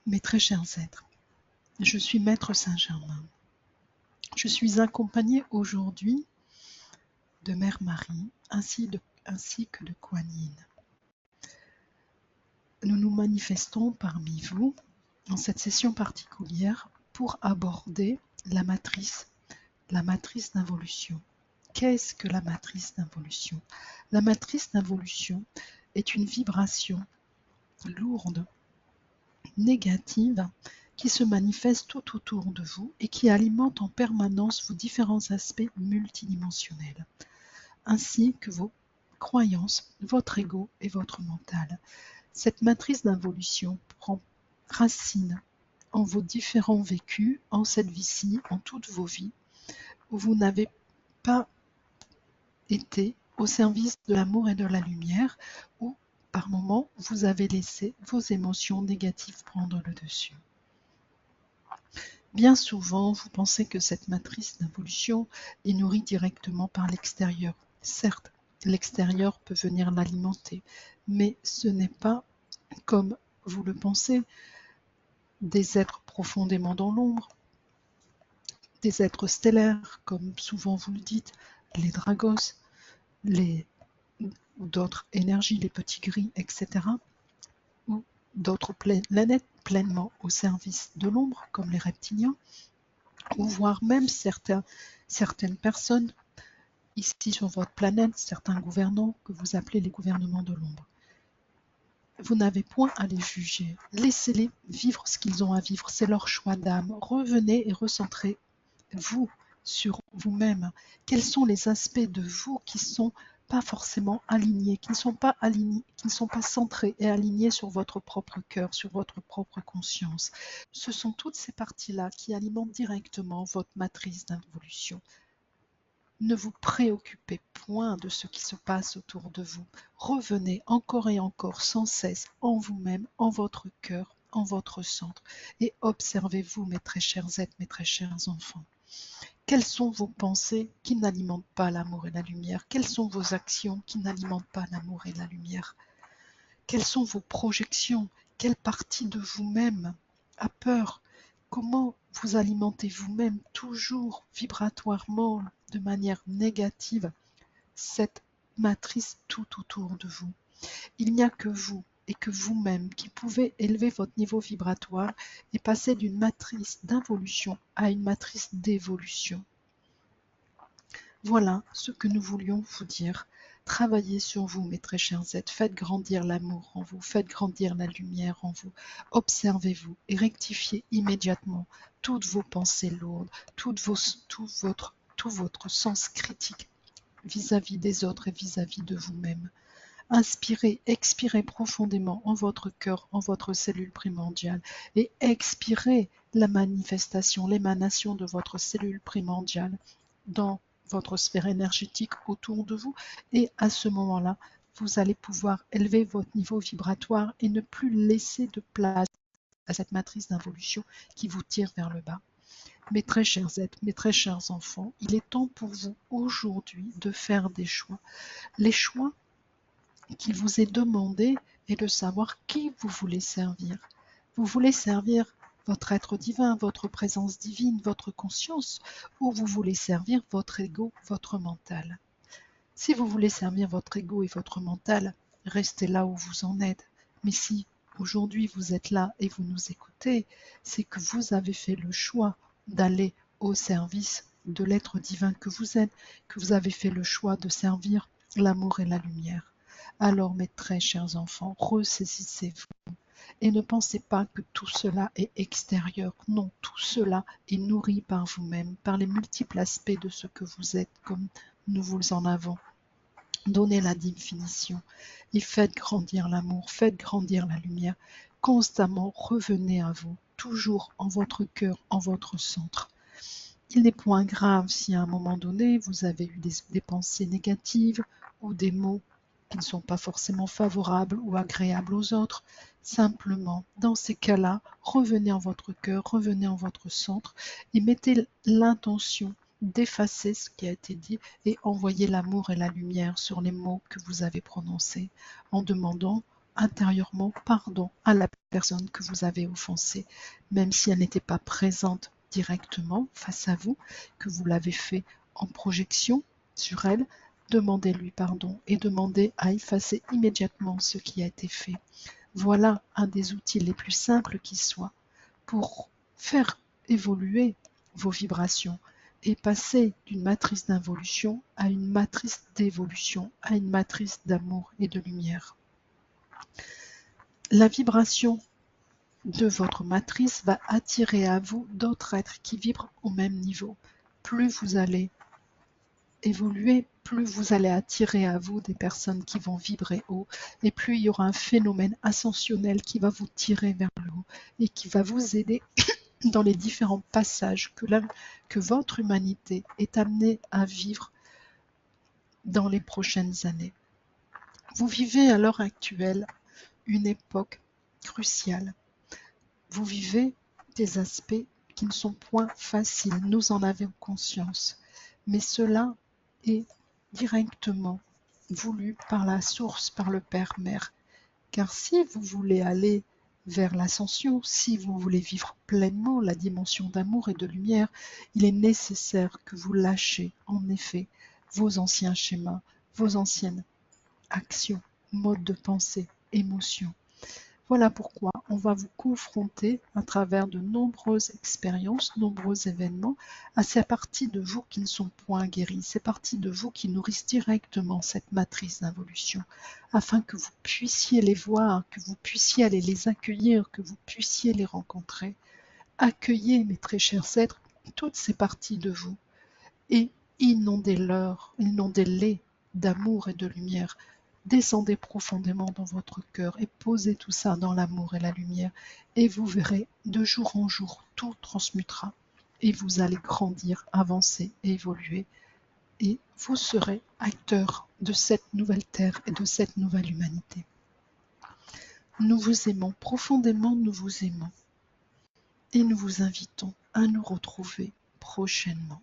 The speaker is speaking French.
Mes très chers êtres, je suis Maître Saint-Germain. Je suis accompagnée aujourd'hui de Mère Marie ainsi que de Kuan Yin. Nous nous manifestons parmi vous dans cette session particulière pour aborder la matrice d'involution. Qu'est-ce que la matrice d'involution? La matrice d'involution est une vibration lourde, négative, qui se manifeste tout autour de vous et qui alimente en permanence vos différents aspects multidimensionnels, ainsi que vos croyances, votre ego et votre mental. Cette matrice d'involution prend racine en vos différents vécus, en cette vie-ci, en toutes vos vies, où vous n'avez pas été au service de l'amour et de la lumière, où par moments vous avez laissé vos émotions négatives prendre le dessus. Bien souvent, vous pensez que cette matrice d'involution est nourrie directement par l'extérieur. Certes, l'extérieur peut venir l'alimenter, mais ce n'est pas, comme vous le pensez, des êtres profondément dans l'ombre, des êtres stellaires, comme souvent vous le dites, les dragos, ou d'autres énergies, les petits gris, etc., ou d'autres planètes pleinement au service de l'ombre, comme les reptiliens, ou voire même certaines personnes ici sur votre planète, certains gouvernants que vous appelez les gouvernements de l'ombre. Vous n'avez point à les juger. Laissez-les vivre ce qu'ils ont à vivre. C'est leur choix d'âme. Revenez et recentrez-vous sur vous-même. Quels sont les aspects de vous qui sont pas forcément alignés, qui ne sont pas alignés, qui ne sont pas centrés et alignés sur votre propre cœur, sur votre propre conscience. Ce sont toutes ces parties-là qui alimentent directement votre matrice d'involution. Ne vous préoccupez point de ce qui se passe autour de vous. Revenez encore et encore sans cesse en vous-même, en votre cœur, en votre centre, et observez-vous, mes très chers êtres, mes très chers enfants. Quelles sont vos pensées qui n'alimentent pas l'amour et la lumière? Quelles sont vos actions qui n'alimentent pas l'amour et la lumière? Quelles sont vos projections? Quelle partie de vous-même a peur? Comment vous alimentez vous-même toujours vibratoirement de manière négative cette matrice tout autour de vous? Il n'y a que vous et que vous-même qui pouvez élever votre niveau vibratoire et passer d'une matrice d'involution à une matrice d'évolution. Voilà ce que nous voulions vous dire. Travaillez sur vous, mes très chers êtres. Faites grandir l'amour en vous. Faites grandir la lumière en vous. Observez-vous et rectifiez immédiatement toutes vos pensées lourdes, tout votre sens critique vis-à-vis des autres et vis-à-vis de vous-même. Inspirez, expirez profondément en votre cœur, en votre cellule primordiale et expirez la manifestation, l'émanation de votre cellule primordiale dans votre sphère énergétique autour de vous et à ce moment-là, vous allez pouvoir élever votre niveau vibratoire et ne plus laisser de place à cette matrice d'involution qui vous tire vers le bas. Mes très chers êtres, mes très chers enfants, il est temps pour vous aujourd'hui de faire des choix. Les choix qu'il vous est demandé est de savoir qui vous voulez servir. Vous voulez servir votre être divin, votre présence divine, votre conscience, ou vous voulez servir votre ego, votre mental. Si vous voulez servir votre ego et votre mental, restez là où vous en êtes. Mais si aujourd'hui vous êtes là et vous nous écoutez, c'est que vous avez fait le choix d'aller au service de l'être divin que vous êtes, que vous avez fait le choix de servir l'amour et la lumière. Alors mes très chers enfants, ressaisissez-vous et ne pensez pas que tout cela est extérieur. Non, tout cela est nourri par vous-même, par les multiples aspects de ce que vous êtes, comme nous vous en avons donné la définition. Et faites grandir l'amour, faites grandir la lumière. Constamment revenez à vous, toujours en votre cœur, en votre centre. Il n'est point grave si à un moment donné vous avez eu des pensées négatives ou des mots qui ne sont pas forcément favorables ou agréables aux autres. Simplement, dans ces cas-là, revenez en votre cœur, revenez en votre centre et mettez l'intention d'effacer ce qui a été dit et envoyer l'amour et la lumière sur les mots que vous avez prononcés en demandant intérieurement pardon à la personne que vous avez offensée, même si elle n'était pas présente directement face à vous, que vous l'avez fait en projection sur elle. Demandez-lui pardon et demandez à effacer immédiatement ce qui a été fait. Voilà un des outils les plus simples qui soient pour faire évoluer vos vibrations et passer d'une matrice d'involution à une matrice d'évolution, à une matrice d'amour et de lumière. La vibration de votre matrice va attirer à vous d'autres êtres qui vibrent au même niveau. Plus vous allez évoluer, plus vous allez attirer à vous des personnes qui vont vibrer haut, et plus il y aura un phénomène ascensionnel qui va vous tirer vers le haut et qui va vous aider dans les différents passages que votre humanité est amenée à vivre dans les prochaines années. Vous vivez à l'heure actuelle une époque cruciale. Vous vivez des aspects qui ne sont point faciles, nous en avons conscience, mais cela est directement voulu par la source, par le Père-Mère. Car si vous voulez aller vers l'ascension, si vous voulez vivre pleinement la dimension d'amour et de lumière, il est nécessaire que vous lâchiez en effet vos anciens schémas, vos anciennes actions, modes de pensée, émotions. Voilà pourquoi on va vous confronter à travers de nombreuses expériences, nombreux événements, à ces parties de vous qui ne sont point guéries, ces parties de vous qui nourrissent directement cette matrice d'involution, afin que vous puissiez les voir, que vous puissiez aller les accueillir, que vous puissiez les rencontrer. Accueillez, mes très chers êtres, toutes ces parties de vous et inondez-les d'amour et de lumière. Descendez profondément dans votre cœur et posez tout ça dans l'amour et la lumière. Et vous verrez, de jour en jour, tout transmutera. Et vous allez grandir, avancer et évoluer. Et vous serez acteurs de cette nouvelle terre et de cette nouvelle humanité. Nous vous aimons profondément, nous vous aimons. Et nous vous invitons à nous retrouver prochainement.